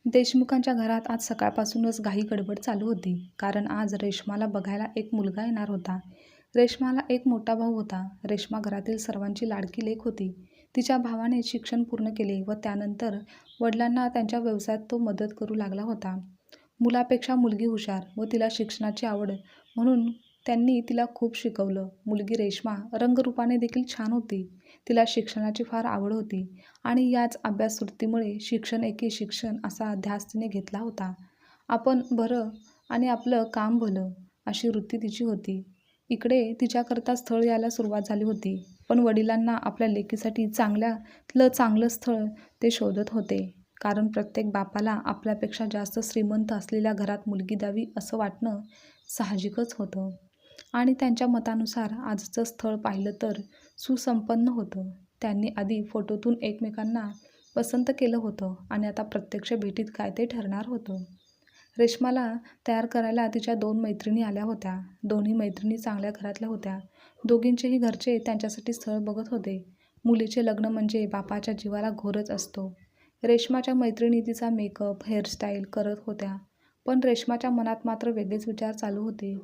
देशमुखांच्या घरात आज सकाळपासूनच घाई गडबड चालू होती. कारण आज रेश्माला बघायला एक मुलगा येणार होता. रेश्माला एक मोठा भाऊ होता. रेश्मा घरातील सर्वांची लाडकी लेक होती. तिच्या भावाने शिक्षण पूर्ण केले व त्यानंतर वडिलांना त्यांच्या व्यवसायात तो मदत करू लागला होता. मुलापेक्षा मुलगी हुशार व तिला शिक्षणाची आवड, म्हणून त्यांनी तिला खूप शिकवलं. मुलगी रेश्मा रंगरूपाने देखील छान होती. तिला शिक्षणाची फार आवड होती आणि याच अभ्यासवृत्तीमुळे शिक्षण एके शिक्षण असा ध्यास तिने घेतला होता. आपण बरं आणि आपलं काम भलं अशी वृत्ती तिची होती. इकडे तिच्याकरता स्थळ यायला सुरुवात झाली होती. पण वडिलांना आपल्या लेकीसाठी चांगल्यातलं चांगलं स्थळ ते शोधत होते. कारण प्रत्येक बापाला आपल्यापेक्षा जास्त श्रीमंत असलेल्या घरात मुलगी द्यावी असं वाटणं साहजिकच होतं. आणि त्यांच्या मतानुसार आजचं स्थळ पाहिलं तर सुसंपन्न होतं. त्यांनी आधी फोटोतून एकमेकांना पसंत केलं होतं आणि आता प्रत्यक्ष भेटीत काय ते ठरणार होतं. रेश्माला तयार करायला तिच्या 2 मैत्रिणी आल्या होत्या. दोन्ही मैत्रिणी चांगल्या घरातल्या होत्या. दोघींचेही घरचे त्यांच्यासाठी स्थळ बघत होते. मुलीचे लग्न म्हणजे बापाच्या जीवाला घोरच असतो. रेश्माच्या मैत्रिणी तिचा मेकअप, हेअरस्टाईल करत होत्या. पण रेश्माच्या मनात मात्र वेगळेच विचार चालू होते.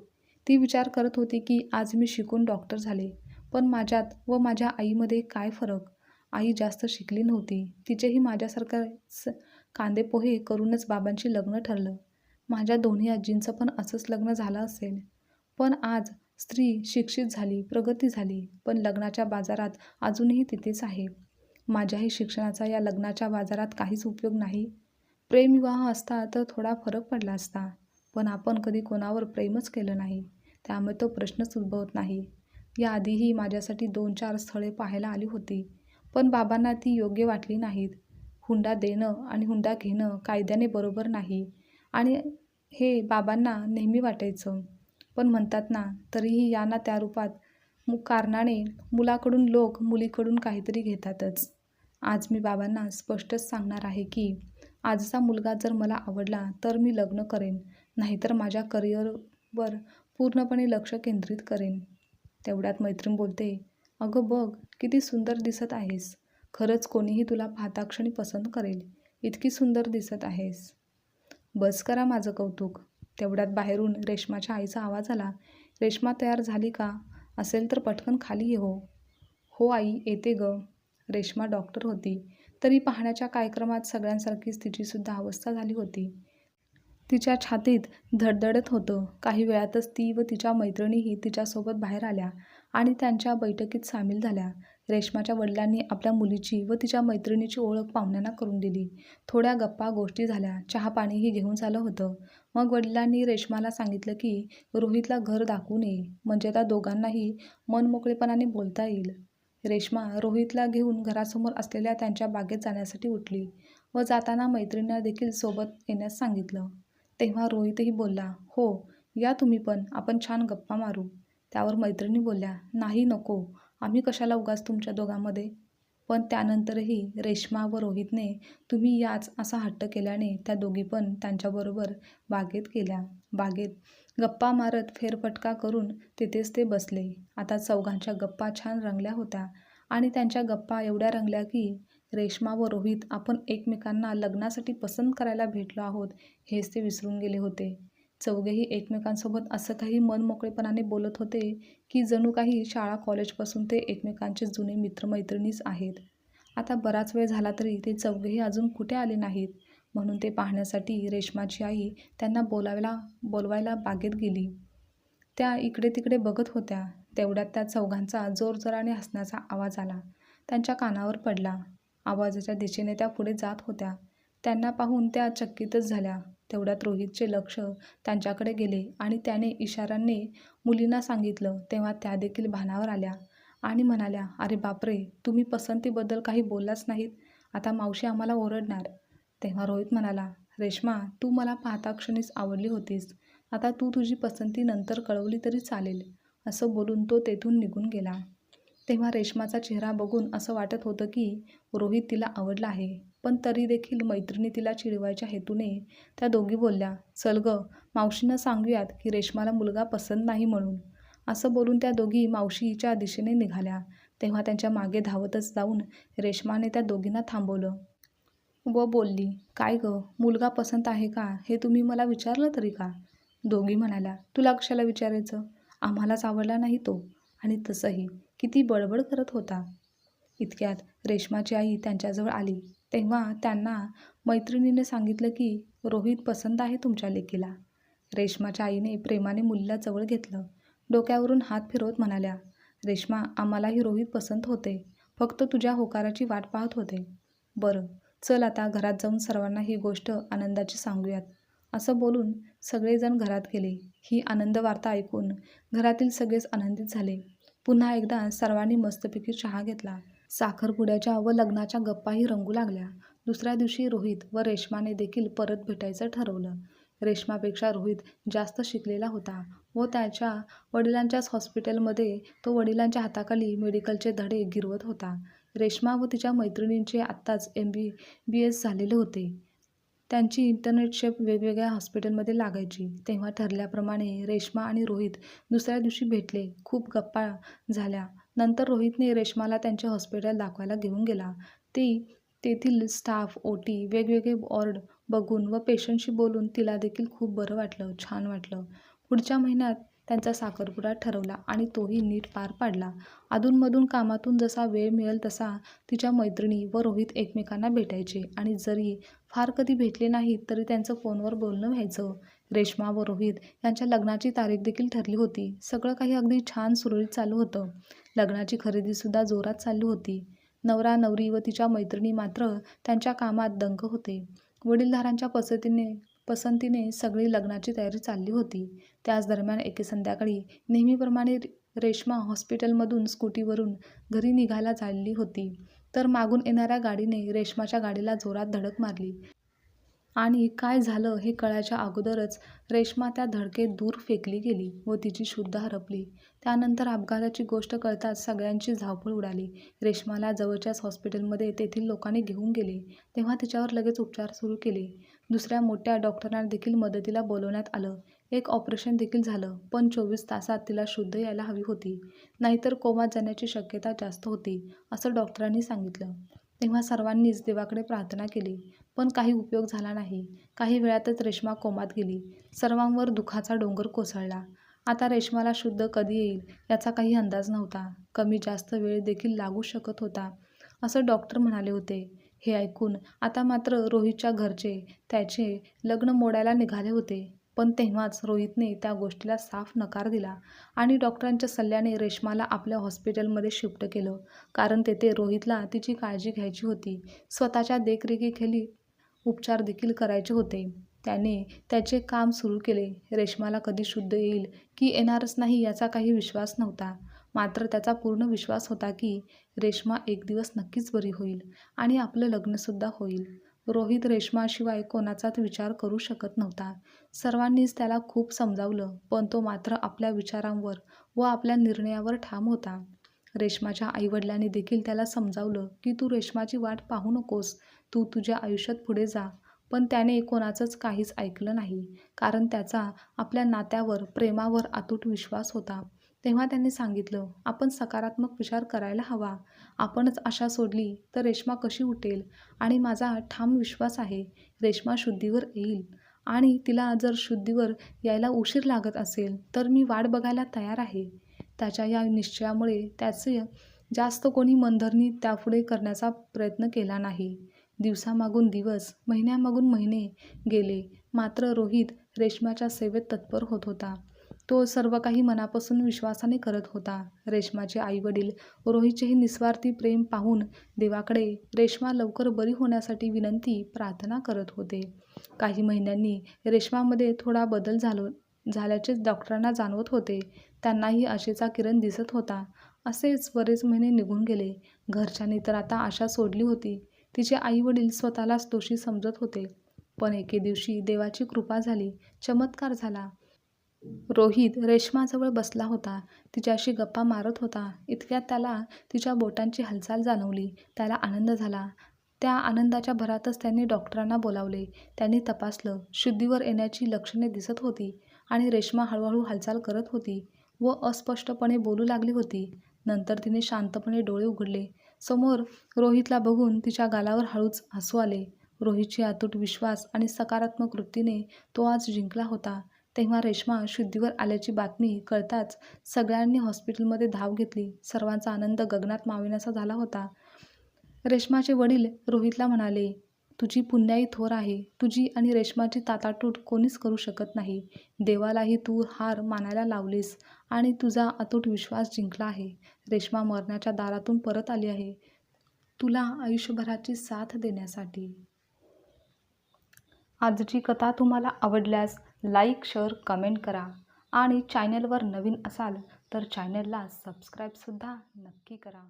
ती विचार करत होती की आज मी शिकून डॉक्टर झाले, पण माझ्यात व माझ्या आईमध्ये काय फरक? आई जास्त शिकली नव्हती. तिचेही माझ्यासारखंच कांदेपोहे करूनच बाबांशी लग्न ठरलं. माझ्या दोन्ही आजींचं पण असंच लग्न झालं असेल. पण आज स्त्री शिक्षित झाली, प्रगती झाली, पण लग्नाच्या बाजारात अजूनही तिथेच आहे. माझ्याही शिक्षणाचा या लग्नाच्या बाजारात काहीच उपयोग नाही. प्रेमविवाह असता तर थोडा फरक पडला असता, पण आपण कधी कोणावर प्रेमच केलं नाही, त्यामुळे तो प्रश्नच उद्भवत नाही. याआधीही माझ्यासाठी 2-4 स्थळे पाहायला आली होती, पण बाबांना ती योग्य वाटली नाहीत. हुंडा देणं आणि हुंडा घेणं कायद्याने बरोबर नाही आणि हे बाबांना नेहमी वाटायचं. पण म्हणतात ना, तरीही या ना त्या रूपात कारणाने मुलाकडून लोक मुलीकडून काहीतरी घेतातच. आज मी बाबांना स्पष्टच सांगणार आहे की आजचा मुलगा जर मला आवडला तर मी लग्न करेन, नाहीतर माझ्या करिअरवर पूर्णपणे लक्ष केंद्रित करेन. तेवढ्यात मैत्रीण बोलते, अगं बघ किती सुंदर दिसत आहेस. खरंच कोणीही तुला पाहताक्षणी पसंत करेल. इतकी सुंदर दिसत आहेस. बस करा माझं कौतुक. तेवढ्यात बाहेरून रेश्माच्या आईचा आवाज आला. रेश्मा तयार झाली का? असेल तर पटकन खाली ये हो. हो आई, येते गं. रेश्मा डॉक्टर होती, तरी पाहण्याच्या कार्यक्रमात सगळ्यांसारखीच तिचीसुद्धा अवस्था झाली होती. तिच्या छातीत धडधडत होतं. काही वेळातच ती व तिच्या मैत्रिणीही तिच्यासोबत बाहेर आल्या आणि त्यांच्या बैठकीत सामील झाल्या. रेश्माच्या वडिलांनी आपल्या मुलीची व तिच्या मैत्रिणीची ओळख पाहुण्यांना करून दिली. थोड्या गप्पा गोष्टी झाल्या. चहा-पाणीही घेऊन झालं होतं. मग वडिलांनी रेश्माला सांगितलं की रोहितला घर दाखवून ये, म्हणजे त्या दोघांनाही मनमोकळेपणाने बोलता येईल. रेश्मा रोहितला घेऊन घरासमोर असलेल्या त्यांच्या बागेत जाण्यासाठी उठली व जाताना मैत्रिणींना देखील सोबत येण्यास सांगितलं. तेव्हा रोहितही बोलला, हो या तुम्ही पण, आपण छान गप्पा मारू. त्यावर मैत्रिणी बोलल्या, नाही नको, आम्ही कशाला उगाच तुमच्या दोघांमध्ये. पण त्यानंतरही रेश्मा व रोहितने तुम्ही याच असा हट्ट केल्याने त्या दोघी पण त्यांच्याबरोबर बागेत गेल्या. बागेत गप्पा मारत फेरफटका करून तिथेच ते बसले. आता चौघांच्या गप्पा छान रंगल्या होत्या आणि त्यांच्या गप्पा एवढ्या रंगल्या की रेश्मा व रोहित आपण एकमेकांना लग्नासाठी पसंत करायला भेटलो आहोत हेच ते विसरून गेले होते. चौघेही एकमेकांसोबत असं काही मनमोकळेपणाने बोलत होते की जणू काही शाळा कॉलेजपासून ते एकमेकांचे जुने मित्रमैत्रिणीच आहेत. आता बराच वेळ झाला तरी ते चौघेही अजून कुठे आले नाहीत, म्हणून ते पाहण्यासाठी रेश्माची आई त्यांना बोलवायला बागेत गेली. त्या इकडे तिकडे बघत होत्या. तेवढ्यात त्या चौघांचा जोरजोराने हसण्याचा आवाज आला. त्यांच्या कानावर पडला. आवाजाच्या दिशेने त्या पुढे जात होत्या. त्यांना पाहून त्या चकितच झाल्या. तेवढ्यात रोहितचे लक्ष त्यांच्याकडे गेले आणि त्याने इशाऱ्याने मुलींना सांगितलं. तेव्हा त्या देखील भानावर आल्या आणि म्हणाल्या, अरे बापरे, तुम्ही पसंतीबद्दल काही बोललाच नाहीत, आता मावशी आम्हाला ओरडणार. तेव्हा रोहित म्हणाला, रेश्मा तू मला पाहताक्षणीच आवडली होतीस, आता तू तुझी पसंती नंतर कळवली तरी चालेल. असं बोलून तो तेथून निघून गेला. तेव्हा रेश्माचा चेहरा बघून असं वाटत होतं की रोहित तिला आवडला आहे, पण तरी देखील मैत्रिणी तिला चिडवायच्या हेतूने त्या दोघी बोलल्या, चल गं, मावशींना सांगूयात की रेश्माला मुलगा पसंत नाही म्हणून. असं बोलून त्या दोघी मावशीच्या दिशेने निघाल्या. तेव्हा त्यांच्या मागे धावतच जाऊन रेश्माने त्या दोघींना थांबवलं. व बोलली, "काय गं, मुलगा पसंत आहे का हे तुम्ही मला विचारलं तरी का?" दोघी म्हणाल्या, "तुला कशाला विचारायचं? आम्हालाच आवडला नाही तो. आणि तसंही किती बडबड करत होता." इतक्यात रेश्माची आई त्यांच्याजवळ आली. तेव्हा त्यांना मैत्रिणीने सांगितलं की रोहित पसंत आहे तुमच्या लेकीला. रेश्माच्या आईने प्रेमाने मुलीला जवळ घेतलं. डोक्यावरून हात फिरवत म्हणाल्या, "रेश्मा, आम्हालाही रोहित पसंत होते. फक्त तुझ्या होकाराची वाट पाहत होते." "बरं, चल आता घरात जाऊन सर्वांना ही गोष्ट आनंदाची सांगूयात." असं बोलून सगळेजण घरात गेले. ही आनंद वार्ता ऐकून घरातील सगळेच आनंदित झाले. पुन्हा एकदा सर्वांनी मस्तपैकी चहा घेतला. साखरपुड्याच्या व लग्नाच्या गप्पाही रंगू लागल्या. दुसऱ्या दिवशी रोहित व रेश्माने देखील परत भेटायचं ठरवलं. रेश्मापेक्षा रोहित जास्त शिकलेला होता व त्याच्या वडिलांच्याच हॉस्पिटलमध्ये तो वडिलांच्या हाताखाली मेडिकलचे धडे गिरवत होता. रेश्मा व तिच्या मैत्रिणींचे आत्ताच MBBS झालेले होते. त्यांची इंटर्नशिप वेगवेगळ्या हॉस्पिटलमध्ये लागायची. तेव्हा ठरल्याप्रमाणे रेश्मा आणि रोहित दुसऱ्या दिवशी भेटले. खूप गप्पा झाल्या. नंतर रोहितने रेश्माला त्यांचे हॉस्पिटल दाखवायला घेऊन गेला. तेथील स्टाफ, OT, वेगवेगळे वॉर्ड बघून व पेशंटशी बोलून तिला देखील खूप बरं वाटलं, छान वाटलं. पुढच्या महिन्यात त्यांचा साखरपुडा ठरवला आणि तोही नीट पार पाडला. अधूनमधून कामातून जसा वेळ मिळेल तसा तिच्या मैत्रिणी व रोहित एकमेकांना भेटायचे आणि जरी फार कधी भेटले नाहीत तरी त्यांचं फोनवर बोलणं व्हायचं. रेश्मा व रोहित यांच्या लग्नाची तारीख देखील ठरली होती. सगळं काही अगदी छान सुरळीत चालू होतं. लग्नाची खरेदीसुद्धा जोरात चालू होती. नवरा नवरी व तिच्या मैत्रिणी मात्र त्यांच्या कामात दंग होते. वडीलधाऱ्यांच्या पसंतीने सगळी लग्नाची तयारी चालली होती. त्याच दरम्यान एके संध्याकाळी नेहमीप्रमाणे रेश्मा हॉस्पिटलमधून स्कूटीवरून घरी निघायला चालली होती तर मागून येणाऱ्या गाडीने रेश्माच्या गाडीला जोरात धडक मारली. आणि काय झालं हे कळायच्या अगोदरच रेश्मा त्या धडकेत दूर फेकली गेली व तिची शुद्ध हरपली. त्यानंतर अपघाताची गोष्ट कळताच सगळ्यांची धावपळ उडाली. रेश्माला जवळच्याच हॉस्पिटलमध्ये तेथील लोकांनी घेऊन गेले. तेव्हा तिच्यावर लगेच उपचार सुरू केले. दुसऱ्या मोठ्या डॉक्टरांना देखील मदतीला बोलवण्यात आलं. एक ऑपरेशन देखील झालं. पण 24 तासात तिला शुद्ध यायला हवी होती. नाहीतर कोमात जाण्याची शक्यता जास्त होती, असं डॉक्टरांनी सांगितलं. तेव्हा सर्वांनीच देवाकडे प्रार्थना केली. पण काही उपयोग झाला नाही. काही वेळातच रेश्मा कोमात गेली. सर्वांवर दुःखाचा डोंगर कोसळला. आता रेश्माला शुद्ध कधी येईल याचा काही अंदाज नव्हता. कमी जास्त वेळ देखील लागू शकत होता, असं डॉक्टर म्हणाले होते. हे ऐकून आता मात्र रोहितच्या घरचे त्याचे लग्न मोडायला निघाले होते. पण तेव्हाच रोहितने त्या गोष्टीला साफ नकार दिला आणि डॉक्टरांच्या सल्ल्याने रेश्माला आपल्या हॉस्पिटलमध्ये शिफ्ट केलं. कारण तेथे रोहितला तिची काळजी घ्यायची होती. स्वतःच्या देखरेखीखाली उपचार देखील करायचे होते. त्याने त्याचे काम सुरू केले. रेश्माला कधी शुद्ध येईल की येणारच नाही याचा काही विश्वास नव्हता. मात्र त्याचा पूर्ण विश्वास होता की रेश्मा एक दिवस नक्कीच बरी होईल आणि आपलं लग्नसुद्धा होईल. रोहित रेश्माशिवाय कोणाचाच विचार करू शकत नव्हता. सर्वांनीच त्याला खूप समजावलं, पण तो मात्र आपल्या विचारांवर व आपल्या निर्णयावर ठाम होता. रेश्माच्या आईवडिलांनी देखील त्याला समजावलं की तू रेश्माची वाट पाहू नकोस, तू तुझ्या आयुष्यात पुढे जा. पण त्याने कोणाचंच काहीच ऐकलं नाही. कारण त्याचा आपल्या नात्यावर, प्रेमावर अतूट विश्वास होता. तेव्हा त्यांनी सांगितलं, आपण सकारात्मक विचार करायला हवा. आपणच आशा सोडली तर रेश्मा कशी उठेल? आणि माझा ठाम विश्वास आहे, रेश्मा शुद्धीवर येईल. आणि तिला जर शुद्धीवर यायला उशीर लागत असेल तर मी वाट बघायला तयार आहे. त्याच्या या निश्चयामुळे त्याचे जास्त कोणी मनधरणी त्यापुढे करण्याचा प्रयत्न केला नाही. दिवसामागून दिवस, महिन्यामागून महिने गेले. मात्र रोहित रेश्माच्या सेवेत तत्पर होत होता. तो सर्व काही मनापासून विश्वासाने करत होता. रेश्माचे आईवडील रोहितचेही निस्वार्थी प्रेम पाहून देवाकडे रेश्मा लवकर बरी होण्यासाठी विनंती, प्रार्थना करत होते. काही महिन्यांनी रेश्मामध्ये थोडा बदल झाल्याचे डॉक्टरांना जाणवत होते. त्यांनाही आशेचा किरण दिसत होता. असेच बरेच महिने निघून गेले. घरच्यांनी तर आता आशा सोडली होती. तिचे आईवडील स्वतःलाच दोषी समजत होते. पण एके दिवशी देवाची कृपा झाली. चमत्कार झाला. रोहित रेश्माजवळ बसला होता. तिच्याशी गप्पा मारत होता. इतक्यात त्याला तिच्या बोटांची हालचाल जाणवली. त्याला आनंद झाला. त्या आनंदाच्या भरातच त्यांनी डॉक्टरांना बोलावले. त्यांनी तपासलं. शुद्धीवर येण्याची लक्षणे दिसत होती आणि रेश्मा हळूहळू हालचाल करत होती व अस्पष्टपणे बोलू लागली होती. नंतर तिने शांतपणे डोळे उघडले. समोर रोहितला बघून तिच्या गालावर हळूच हसू आले. रोहितची अतूट विश्वास आणि सकारात्मक वृत्तीने तो आज जिंकला होता. तेव्हा रेश्मा शुद्धीवर आल्याची बातमी कळताच सगळ्यांनी हॉस्पिटलमध्ये धाव घेतली. सर्वांचा आनंद गगनात मावेनासा झाला होता. रेश्माचे वडील रोहितला म्हणाले, तुझी पुण्याई थोर आहे. तुझी आणि रेश्माची ताटातूट कोणीच करू शकत नाही. देवालाही तू हार मानायला लावलीस आणि तुझा अतूट विश्वास जिंकला आहे. रेश्मा मरणाच्या दारातून परत आली आहे, तुला आयुष्यभराची साथ देण्यासाठी. आजची कथा तुम्हाला आवडल्यास लाईक, शेअर, कमेंट करा आणि चॅनलवर नवीन असाल तर चॅनलला सबस्क्राईबसुद्धा नक्की करा.